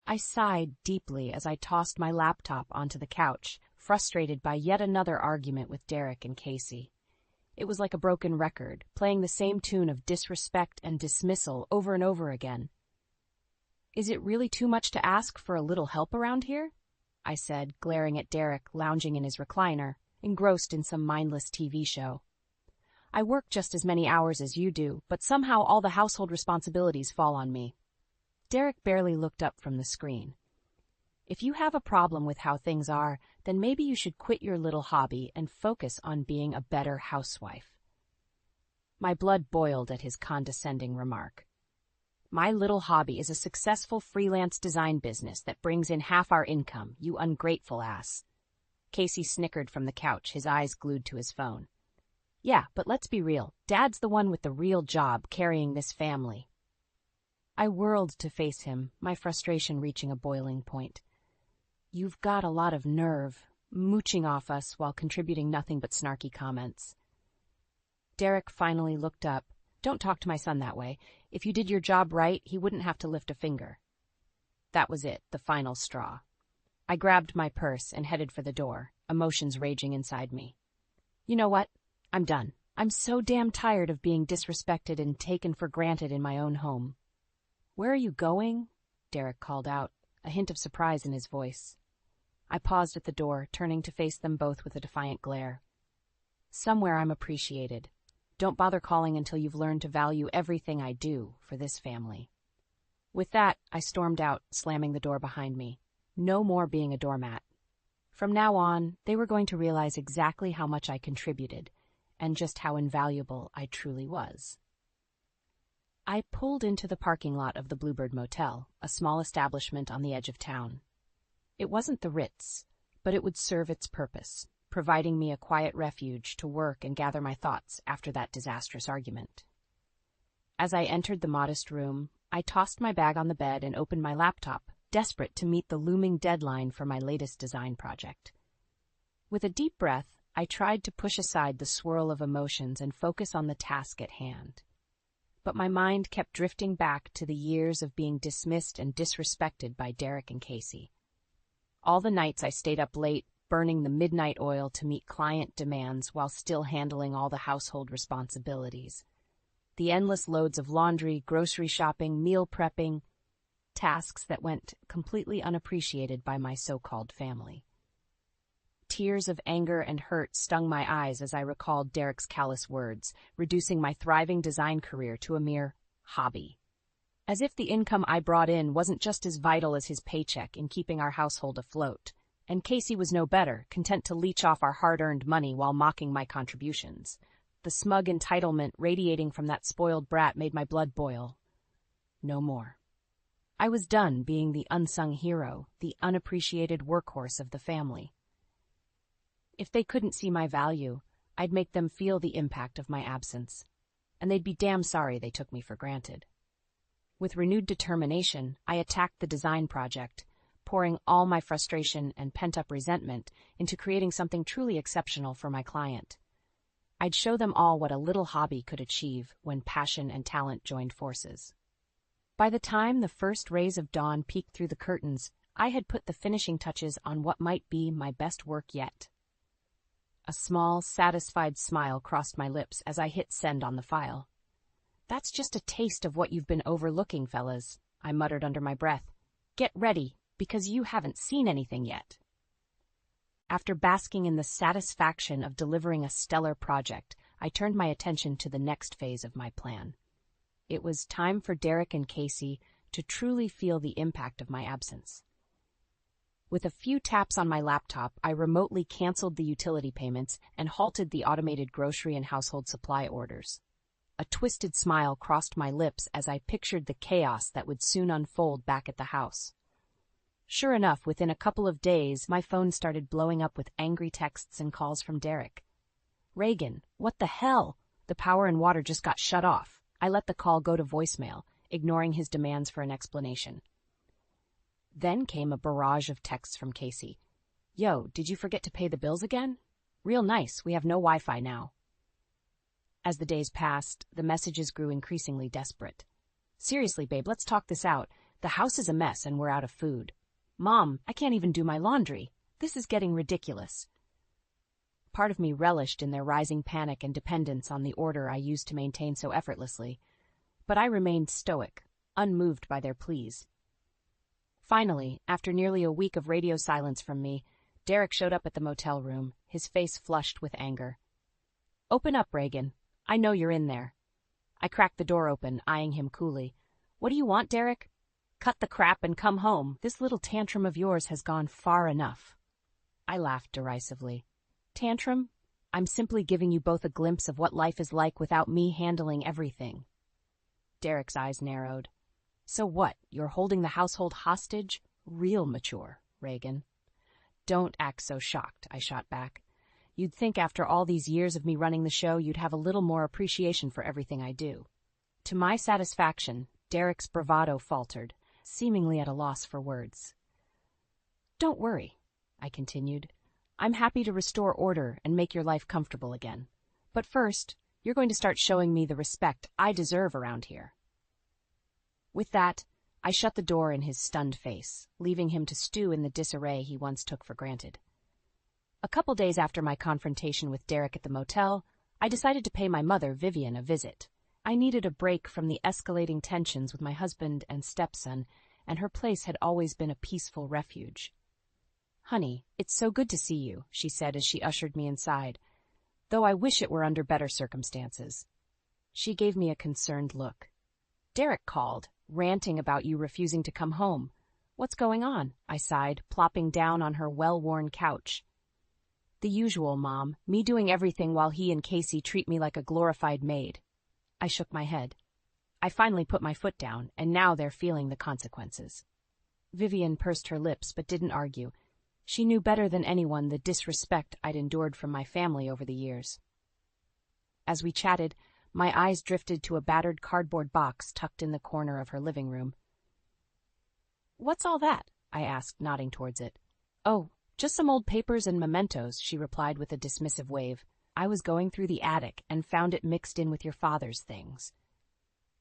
I sighed deeply as I tossed my laptop onto the couch, frustrated by yet another argument with Derek and Casey. It was like a broken record, playing the same tune of disrespect and dismissal over and over again. "Is it really too much to ask for a little help around here?" I said, glaring at Derek lounging in his recliner, engrossed in some mindless TV show. "I work just as many hours as you do, but somehow all the household responsibilities fall on me." Derek barely looked up from the screen. "If you have a problem with how things are, then maybe you should quit your little hobby and focus on being a better housewife." My blood boiled at his condescending remark. "My little hobby is a successful freelance design business that brings in half our income, you ungrateful ass." Casey snickered from the couch, his eyes glued to his phone. "Yeah, but let's be real. Dad's the one with the real job carrying this family." I whirled to face him, my frustration reaching a boiling point. "You've got a lot of nerve, mooching off us while contributing nothing but snarky comments." Derek finally looked up. "Don't talk to my son that way. If you did your job right, he wouldn't have to lift a finger." That was it, the final straw. I grabbed my purse and headed for the door, emotions raging inside me. You know what? I'm done. I'm so damn tired of being disrespected and taken for granted in my own home. "Where are you going?" Derek called out, a hint of surprise in his voice. I paused at the door, turning to face them both with a defiant glare. "Somewhere I'm appreciated. Don't bother calling until you've learned to value everything I do for this family." With that, I stormed out, slamming the door behind me. No more being a doormat. From now on, they were going to realize exactly how much I contributed, and just how invaluable I truly was. I pulled into the parking lot of the Bluebird Motel, a small establishment on the edge of town. It wasn't the Ritz, but it would serve its purpose, providing me a quiet refuge to work and gather my thoughts after that disastrous argument. As I entered the modest room, I tossed my bag on the bed and opened my laptop, desperate to meet the looming deadline for my latest design project. With a deep breath, I tried to push aside the swirl of emotions and focus on the task at hand. But my mind kept drifting back to the years of being dismissed and disrespected by Derek and Casey. All the nights I stayed up late, burning the midnight oil to meet client demands while still handling all the household responsibilities. The endless loads of laundry, grocery shopping, meal prepping, tasks that went completely unappreciated by my so-called family. Tears of anger and hurt stung my eyes as I recalled Derek's callous words, reducing my thriving design career to a mere hobby. As if the income I brought in wasn't just as vital as his paycheck in keeping our household afloat. And Casey was no better, content to leech off our hard-earned money while mocking my contributions. The smug entitlement radiating from that spoiled brat made my blood boil. No more. I was done being the unsung hero, the unappreciated workhorse of the family. If they couldn't see my value, I'd make them feel the impact of my absence, and they'd be damn sorry they took me for granted. With renewed determination, I attacked the design project, pouring all my frustration and pent-up resentment into creating something truly exceptional for my client. I'd show them all what a little hobby could achieve when passion and talent joined forces. By the time the first rays of dawn peeked through the curtains, I had put the finishing touches on what might be my best work yet. A small, satisfied smile crossed my lips as I hit send on the file. "That's just a taste of what you've been overlooking, fellas," I muttered under my breath. "Get ready, because you haven't seen anything yet." After basking in the satisfaction of delivering a stellar project, I turned my attention to the next phase of my plan. It was time for Derek and Casey to truly feel the impact of my absence. With a few taps on my laptop, I remotely canceled the utility payments and halted the automated grocery and household supply orders. A twisted smile crossed my lips as I pictured the chaos that would soon unfold back at the house. Sure enough, within a couple of days, my phone started blowing up with angry texts and calls from Derek. "Reagan, what the hell? The power and water just got shut off." I let the call go to voicemail, ignoring his demands for an explanation. Then came a barrage of texts from Casey. "Yo, did you forget to pay the bills again? Real nice, we have no Wi-Fi now." As the days passed, the messages grew increasingly desperate. "Seriously, babe, let's talk this out. The house is a mess and we're out of food. Mom, I can't even do my laundry. This is getting ridiculous. Part of me relished in their rising panic and dependence on the order I used to maintain so effortlessly, but I remained stoic, unmoved by their pleas. Finally, after nearly a week of radio silence from me, Derek showed up at the motel room, his face flushed with anger. "Open up, Reagan. I know you're in there." I cracked the door open, eyeing him coolly. "What do you want, Derek? Cut the crap and come home. This little tantrum of yours has gone far enough." I laughed derisively. "Tantrum? I'm simply giving you both a glimpse of what life is like without me handling everything." Derek's eyes narrowed. "So what, you're holding the household hostage? Real mature, Reagan." "Don't act so shocked," I shot back. "You'd think after all these years of me running the show you'd have a little more appreciation for everything I do." To my satisfaction, Derek's bravado faltered, seemingly at a loss for words. "Don't worry," I continued. "I'm happy to restore order and make your life comfortable again. But first, you're going to start showing me the respect I deserve around here." With that, I shut the door in his stunned face, leaving him to stew in the disarray he once took for granted. A couple days after my confrontation with Derek at the motel, I decided to pay my mother, Vivian, a visit. I needed a break from the escalating tensions with my husband and stepson, and her place had always been a peaceful refuge. "Honey, it's so good to see you," she said as she ushered me inside, "though I wish it were under better circumstances." She gave me a concerned look. "Derek called, ranting about you refusing to come home. What's going on?" I sighed, plopping down on her well-worn couch. "The usual, Mom, me doing everything while he and Casey treat me like a glorified maid." I shook my head. I finally put my foot down, and now they're feeling the consequences. Vivian pursed her lips but didn't argue. She knew better than anyone the disrespect I'd endured from my family over the years. As we chatted, my eyes drifted to a battered cardboard box tucked in the corner of her living room. "What's all that?" I asked, nodding towards it. "Oh, just some old papers and mementos," she replied with a dismissive wave. "I was going through the attic and found it mixed in with your father's things."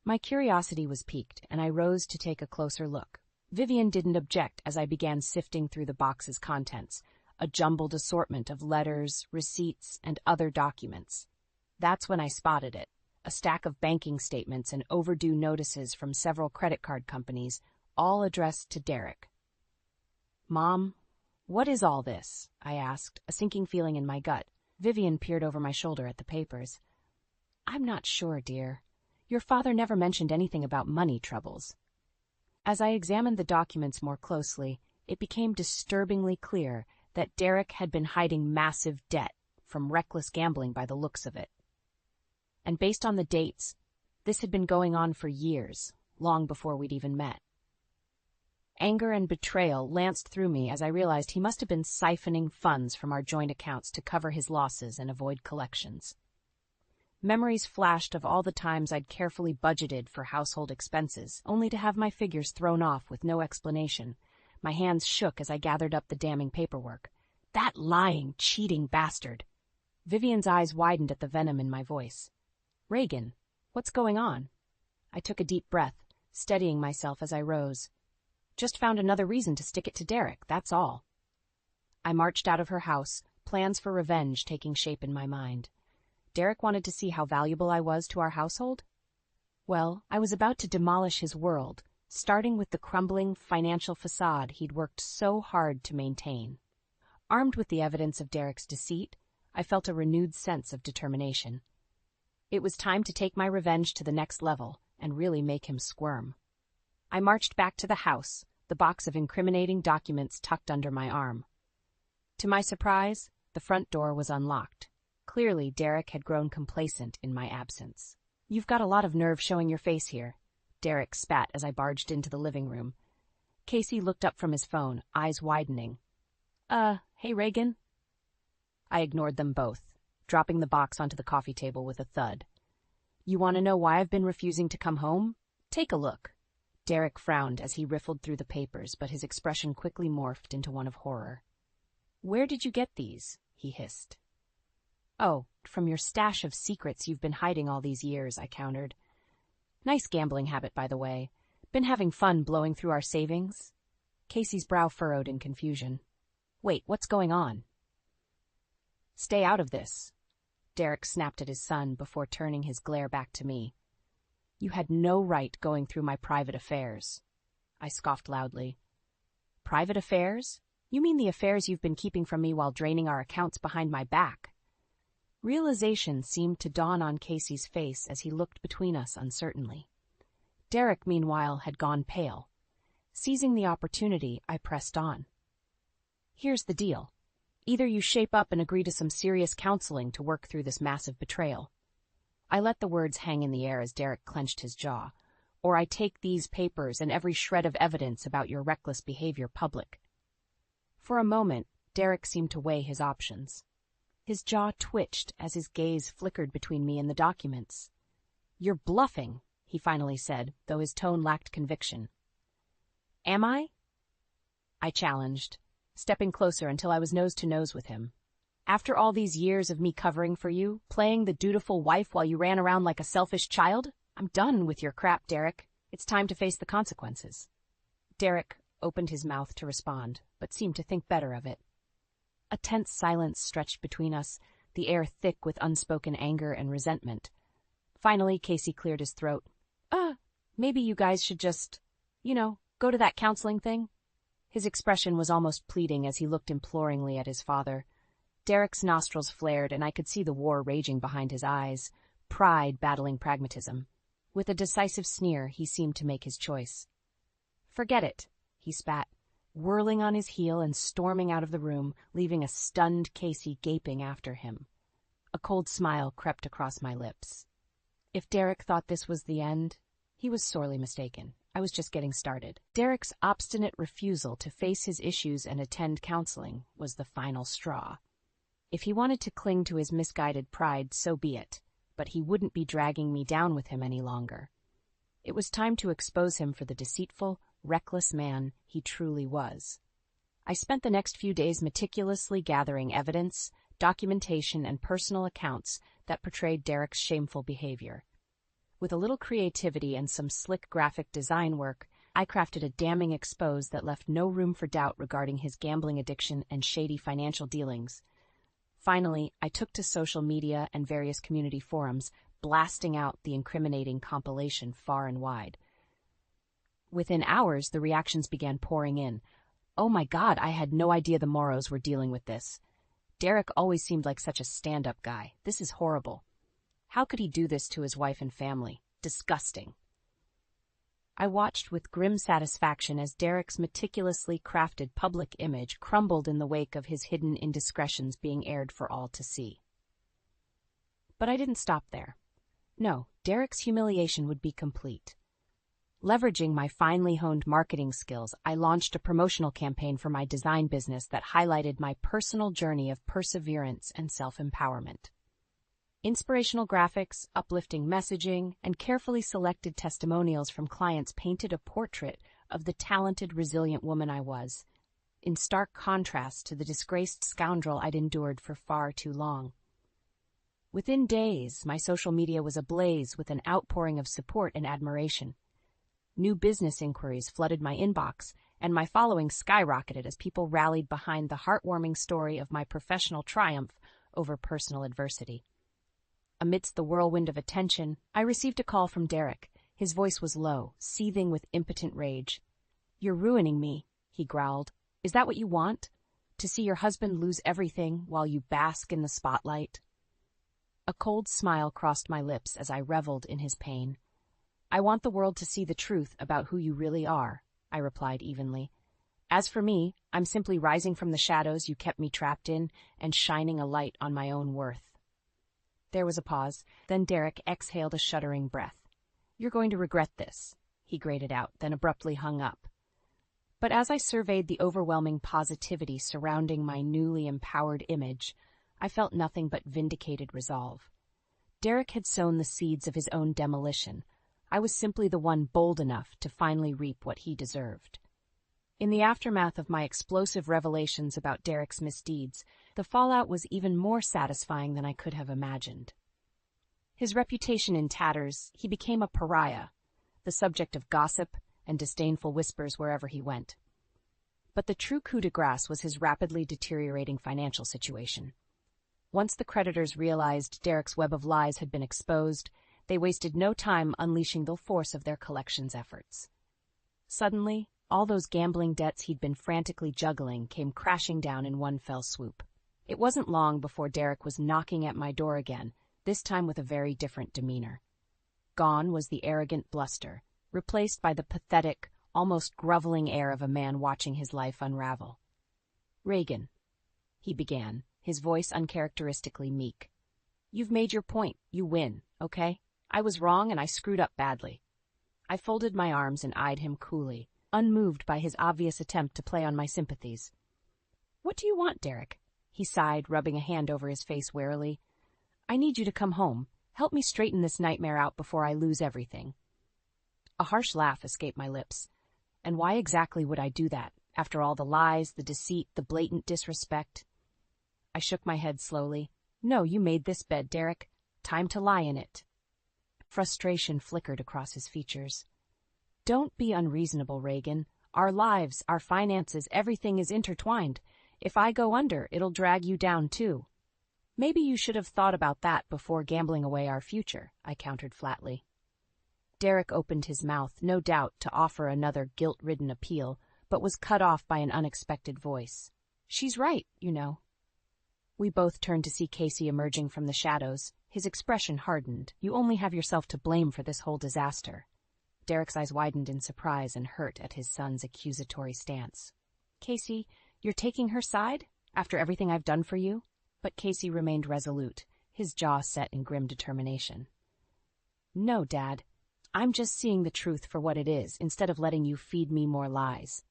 My curiosity was piqued, and I rose to take a closer look. Vivian didn't object as I began sifting through the box's contents, a jumbled assortment of letters, receipts, and other documents. That's when I spotted it, a stack of banking statements and overdue notices from several credit card companies, all addressed to Derek. "Mom, what is all this?" I asked, a sinking feeling in my gut. Vivian peered over my shoulder at the papers. "I'm not sure, dear. Your father never mentioned anything about money troubles." As I examined the documents more closely, it became disturbingly clear that Derek had been hiding massive debt from reckless gambling by the looks of it. And based on the dates, this had been going on for years, long before we'd even met. Anger and betrayal lanced through me as I realized he must have been siphoning funds from our joint accounts to cover his losses and avoid collections. Memories flashed of all the times I'd carefully budgeted for household expenses, only to have my figures thrown off with no explanation. My hands shook as I gathered up the damning paperwork. That lying, cheating bastard! Vivian's eyes widened at the venom in my voice. "Reagan, what's going on?" I took a deep breath, steadying myself as I rose. "Just found another reason to stick it to Derek, that's all." I marched out of her house, plans for revenge taking shape in my mind. Derek wanted to see how valuable I was to our household? Well, I was about to demolish his world, starting with the crumbling financial facade he'd worked so hard to maintain. Armed with the evidence of Derek's deceit, I felt a renewed sense of determination. It was time to take my revenge to the next level and really make him squirm. I marched back to the house, the box of incriminating documents tucked under my arm. To my surprise, the front door was unlocked. Clearly, Derek had grown complacent in my absence. "You've got a lot of nerve showing your face here," Derek spat as I barged into the living room. Casey looked up from his phone, eyes widening. Hey, Reagan?" I ignored them both, dropping the box onto the coffee table with a thud. "You want to know why I've been refusing to come home? Take a look." Derek frowned as he riffled through the papers, but his expression quickly morphed into one of horror. "Where did you get these?" he hissed. "Oh, from your stash of secrets you've been hiding all these years," I countered. "Nice gambling habit, by the way. Been having fun blowing through our savings? Casey's brow furrowed in confusion. Wait, what's going on? Stay out of this. Derek snapped at his son before turning his glare back to me. You had no right going through my private affairs. I scoffed loudly. Private affairs? You mean the affairs you've been keeping from me while draining our accounts behind my back? Realization seemed to dawn on Casey's face as he looked between us uncertainly. Derek, meanwhile, had gone pale. Seizing the opportunity, I pressed on. Here's the deal. Either you shape up and agree to some serious counseling to work through this massive betrayal. I let the words hang in the air as Derek clenched his jaw. Or I take these papers and every shred of evidence about your reckless behavior public. For a moment, Derek seemed to weigh his options. His jaw twitched as his gaze flickered between me and the documents. You're bluffing, he finally said, though his tone lacked conviction. Am I? I challenged, stepping closer until I was nose to nose with him. After all these years of me covering for you, playing the dutiful wife while you ran around like a selfish child, I'm done with your crap, Derek. It's time to face the consequences. Derek opened his mouth to respond, but seemed to think better of it. A tense silence stretched between us, the air thick with unspoken anger and resentment. Finally, Casey cleared his throat. Maybe you guys should just, go to that counseling thing? His expression was almost pleading as he looked imploringly at his father. Derek's nostrils flared, and I could see the war raging behind his eyes, pride battling pragmatism. With a decisive sneer, he seemed to make his choice. Forget it, he spat, whirling on his heel and storming out of the room, leaving a stunned Casey gaping after him. A cold smile crept across my lips. If Derek thought this was the end, he was sorely mistaken. I was just getting started. Derek's obstinate refusal to face his issues and attend counseling was the final straw. If he wanted to cling to his misguided pride, so be it, but he wouldn't be dragging me down with him any longer. It was time to expose him for the deceitful, reckless man he truly was. I spent the next few days meticulously gathering evidence, documentation, and personal accounts that portrayed Derek's shameful behavior. With a little creativity and some slick graphic design work, I crafted a damning expose that left no room for doubt regarding his gambling addiction and shady financial dealings. Finally, I took to social media and various community forums, blasting out the incriminating compilation far and wide. Within hours, the reactions began pouring in. Oh my God, I had no idea the Moros were dealing with this. Derek always seemed like such a stand-up guy. This is horrible. How could he do this to his wife and family? Disgusting. I watched with grim satisfaction as Derek's meticulously crafted public image crumbled in the wake of his hidden indiscretions being aired for all to see. But I didn't stop there. No, Derek's humiliation would be complete. Leveraging my finely honed marketing skills, I launched a promotional campaign for my design business that highlighted my personal journey of perseverance and self-empowerment. Inspirational graphics, uplifting messaging, and carefully selected testimonials from clients painted a portrait of the talented, resilient woman I was, in stark contrast to the disgraced scoundrel I'd endured for far too long. Within days, my social media was ablaze with an outpouring of support and admiration. New business inquiries flooded my inbox, and my following skyrocketed as people rallied behind the heartwarming story of my professional triumph over personal adversity. Amidst the whirlwind of attention, I received a call from Derek. His voice was low, seething with impotent rage. "You're ruining me," he growled. "Is that what you want? To see your husband lose everything while you bask in the spotlight?" A cold smile crossed my lips as I reveled in his pain. "I want the world to see the truth about who you really are," I replied evenly. "As for me, I'm simply rising from the shadows you kept me trapped in and shining a light on my own worth." There was a pause, then Derek exhaled a shuddering breath. "You're going to regret this," he grated out, then abruptly hung up. But as I surveyed the overwhelming positivity surrounding my newly empowered image, I felt nothing but vindicated resolve. Derek had sown the seeds of his own demolition. I was simply the one bold enough to finally reap what he deserved. In the aftermath of my explosive revelations about Derek's misdeeds, the fallout was even more satisfying than I could have imagined. His reputation in tatters, he became a pariah, the subject of gossip, and disdainful whispers wherever he went. But the true coup de grace was his rapidly deteriorating financial situation. Once the creditors realized Derek's web of lies had been exposed, they wasted no time unleashing the force of their collections efforts. Suddenly, all those gambling debts he'd been frantically juggling came crashing down in one fell swoop. It wasn't long before Derek was knocking at my door again, this time with a very different demeanor. Gone was the arrogant bluster, replaced by the pathetic, almost groveling air of a man watching his life unravel. "Reagan," he began, his voice uncharacteristically meek. "You've made your point. You win, okay? I was wrong and I screwed up badly." I folded my arms and eyed him coolly, unmoved by his obvious attempt to play on my sympathies. "What do you want, Derek?" he sighed, rubbing a hand over his face warily. "I need you to come home. Help me straighten this nightmare out before I lose everything." A harsh laugh escaped my lips. And why exactly would I do that, after all the lies, the deceit, the blatant disrespect? I shook my head slowly. "No, you made this bed, Derek. Time to lie in it." Frustration flickered across his features. "Don't be unreasonable, Reagan. Our lives, our finances, everything is intertwined. If I go under, it'll drag you down too." "Maybe you should have thought about that before gambling away our future," I countered flatly. Derek opened his mouth, no doubt, to offer another guilt-ridden appeal, but was cut off by an unexpected voice. "She's right, you know." We both turned to see Casey emerging from the shadows. His expression hardened. "You only have yourself to blame for this whole disaster." Derek's eyes widened in surprise and hurt at his son's accusatory stance. "Casey, you're taking her side? After everything I've done for you?" But Casey remained resolute, his jaw set in grim determination. "No, Dad. I'm just seeing the truth for what it is, instead of letting you feed me more lies."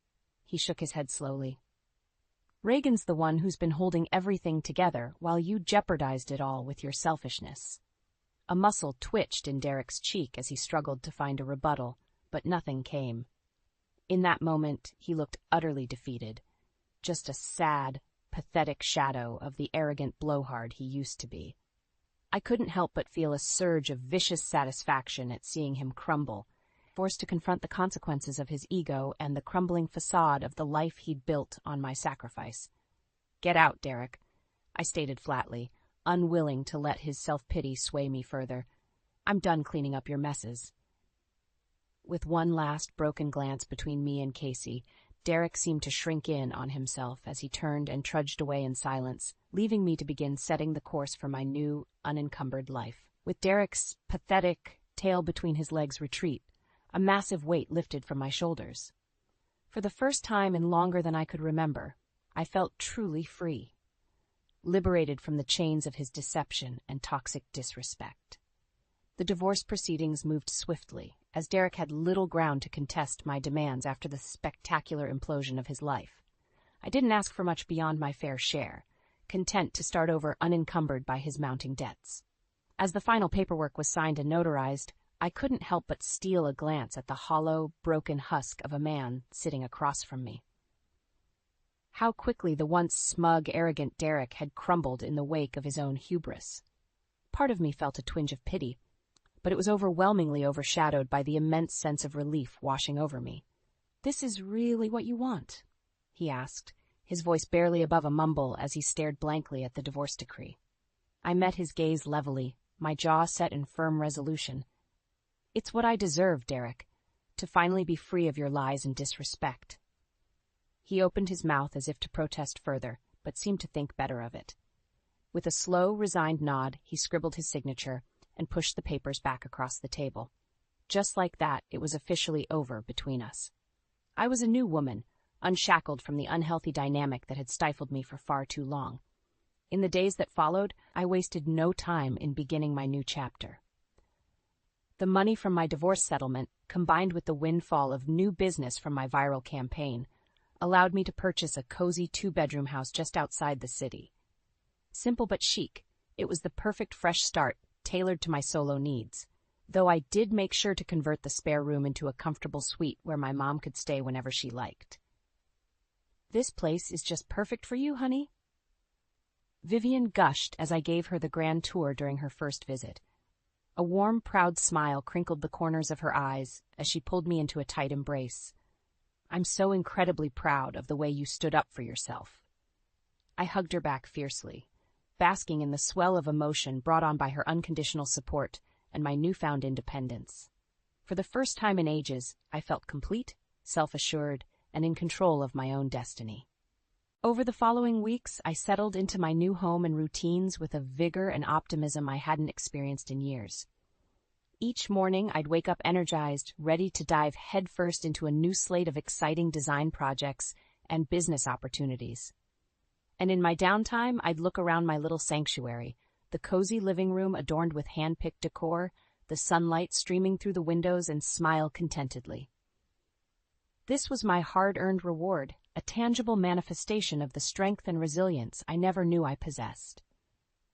He shook his head slowly. "Reagan's the one who's been holding everything together, while you jeopardized it all with your selfishness." A muscle twitched in Derek's cheek as he struggled to find a rebuttal, but nothing came. In that moment, he looked utterly defeated, just a sad, pathetic shadow of the arrogant blowhard he used to be. I couldn't help but feel a surge of vicious satisfaction at seeing him crumble, forced to confront the consequences of his ego and the crumbling facade of the life he'd built on my sacrifice. "Get out, Derek," I stated flatly, unwilling to let his self-pity sway me further. "I'm done cleaning up your messes." With one last broken glance between me and Casey, Derek seemed to shrink in on himself as he turned and trudged away in silence, leaving me to begin setting the course for my new, unencumbered life. With Derek's pathetic, tail between his legs retreat, a massive weight lifted from my shoulders. For the first time in longer than I could remember, I felt truly free, liberated from the chains of his deception and toxic disrespect. The divorce proceedings moved swiftly, as Derek had little ground to contest my demands after the spectacular implosion of his life. I didn't ask for much beyond my fair share, content to start over unencumbered by his mounting debts. As the final paperwork was signed and notarized, I couldn't help but steal a glance at the hollow, broken husk of a man sitting across from me. How quickly the once smug, arrogant Derek had crumbled in the wake of his own hubris. Part of me felt a twinge of pity, but it was overwhelmingly overshadowed by the immense sense of relief washing over me. "This is really what you want?" he asked, his voice barely above a mumble as he stared blankly at the divorce decree. I met his gaze levelly, my jaw set in firm resolution. "It's what I deserve, Derek, to finally be free of your lies and disrespect." He opened his mouth as if to protest further, but seemed to think better of it. With a slow, resigned nod, he scribbled his signature and pushed the papers back across the table. Just like that, it was officially over between us. I was a new woman, unshackled from the unhealthy dynamic that had stifled me for far too long. In the days that followed, I wasted no time in beginning my new chapter. The money from my divorce settlement, combined with the windfall of new business from my viral campaign, allowed me to purchase a cozy 2-bedroom house just outside the city. Simple but chic, it was the perfect fresh start, tailored to my solo needs, though I did make sure to convert the spare room into a comfortable suite where my mom could stay whenever she liked. "This place is just perfect for you, honey." Vivian gushed as I gave her the grand tour during her first visit. A warm, proud smile crinkled the corners of her eyes as she pulled me into a tight embrace. "I'm so incredibly proud of the way you stood up for yourself." I hugged her back fiercely, basking in the swell of emotion brought on by her unconditional support and my newfound independence. For the first time in ages, I felt complete, self-assured, and in control of my own destiny. Over the following weeks, I settled into my new home and routines with a vigor and optimism I hadn't experienced in years. Each morning, I'd wake up energized, ready to dive headfirst into a new slate of exciting design projects and business opportunities. And in my downtime, I'd look around my little sanctuary, the cozy living room adorned with hand-picked decor, the sunlight streaming through the windows, and smile contentedly. This was my hard-earned reward, a tangible manifestation of the strength and resilience I never knew I possessed.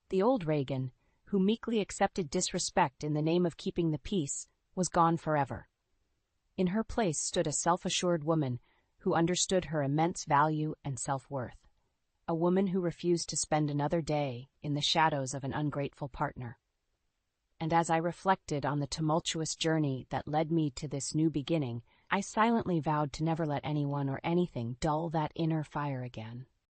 The old Reagan, who meekly accepted disrespect in the name of keeping the peace, was gone forever. In her place stood a self-assured woman who understood her immense value and self-worth, a woman who refused to spend another day in the shadows of an ungrateful partner. And as I reflected on the tumultuous journey that led me to this new beginning, I silently vowed to never let anyone or anything dull that inner fire again.